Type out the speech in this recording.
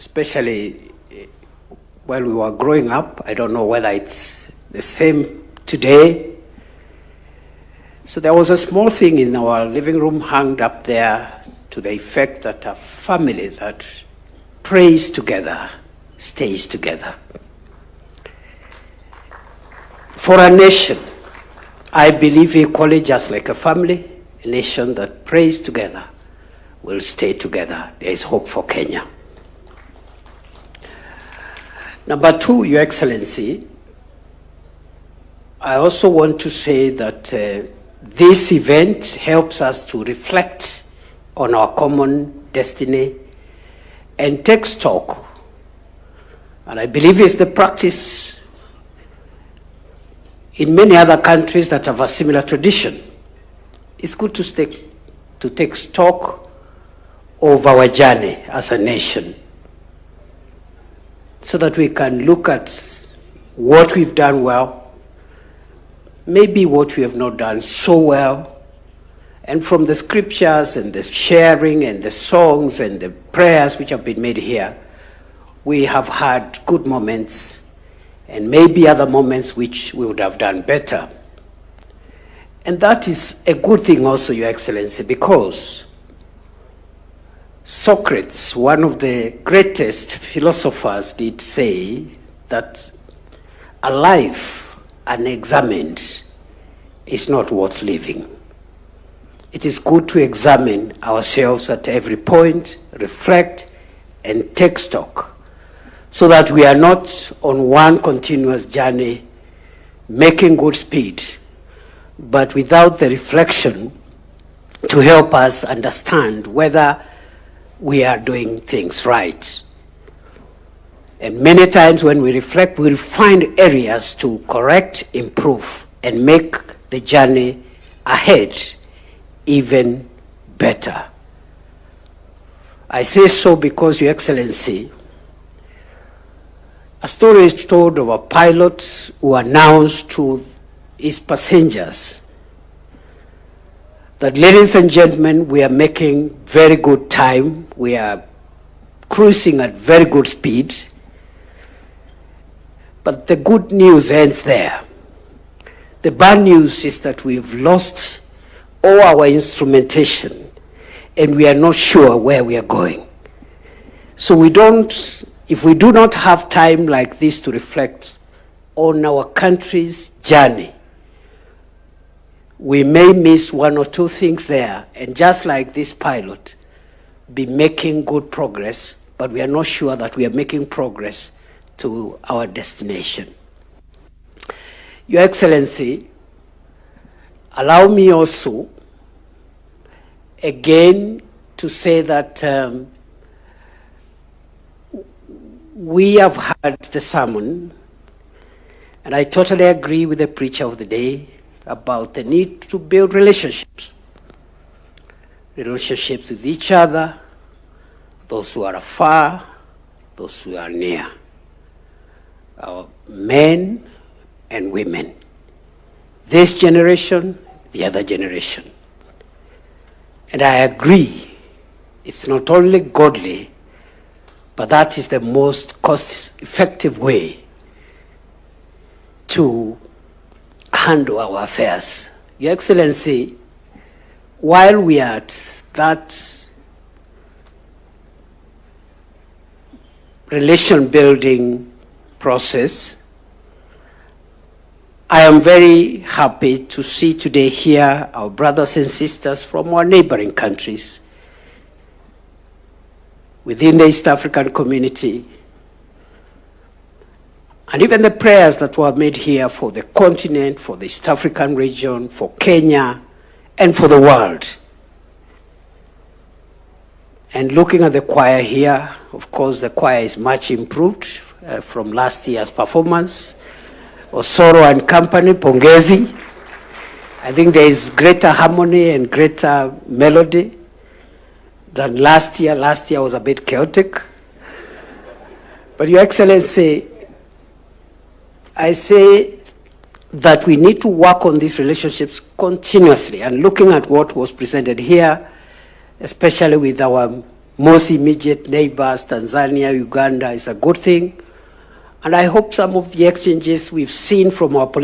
especially while we were growing up. I don't know whether it's the same today. So there was a small thing in our living room hung up there to the effect that a family that prays together stays together. For a nation, I believe equally, just like a family, a nation that prays together will stay together. There is hope for Kenya. Number two, Your Excellency, I also want to say that this event helps us to reflect on our common destiny and take stock. And I believe it's the practice in many other countries that have a similar tradition. It's good to take stock of our journey as a nation so that we can look at what we've done well, maybe what we have not done so well, and from the scriptures and the sharing and the songs and the prayers which have been made here, we have had good moments and maybe other moments which we would have done better. And that is a good thing also, Your Excellency, because Socrates, one of the greatest philosophers, did say that a life unexamined is not worth living. It is good to examine ourselves at every point, reflect, and take stock, so that we are not on one continuous journey making good speed, but without the reflection to help us understand whether we are doing things right. And many times when we reflect, we'll find areas to correct, improve, and make the journey ahead even better. I say so because, Your Excellency, a story is told of a pilot who announced to his passengers that, ladies and gentlemen, we are making very good time. We are cruising at very good speed. But the good news ends there. The bad news is that we've lost all our instrumentation and we are not sure where we are going. So if we do not have time like this to reflect on our country's journey, we may miss one or two things there, and just like this pilot, be making good progress, but we are not sure that we are making progress to our destination. Your Excellency, allow me also again to say that we have heard the sermon, and I totally agree with the preacher of the day about the need to build relationships with each other, those who are afar, those who are near, our men and women, this generation, the other generation. And I agree, it's not only godly, but that is the most cost-effective way to handle our affairs. Your Excellency, while we are at that relation-building process, I am very happy to see today here our brothers and sisters from our neighboring countries within the East African community, and even the prayers that were made here for the continent, for the East African region, for Kenya, and for the world. And looking at the choir here, of course, the choir is much improved from last year's performance. Osoro and company, pongezi. I think there is greater harmony and greater melody than last year. Last year was a bit chaotic. But Your Excellency, I say that we need to work on these relationships continuously, and looking at what was presented here, especially with our most immediate neighbors, Tanzania, Uganda, is a good thing. And I hope some of the exchanges we've seen from our political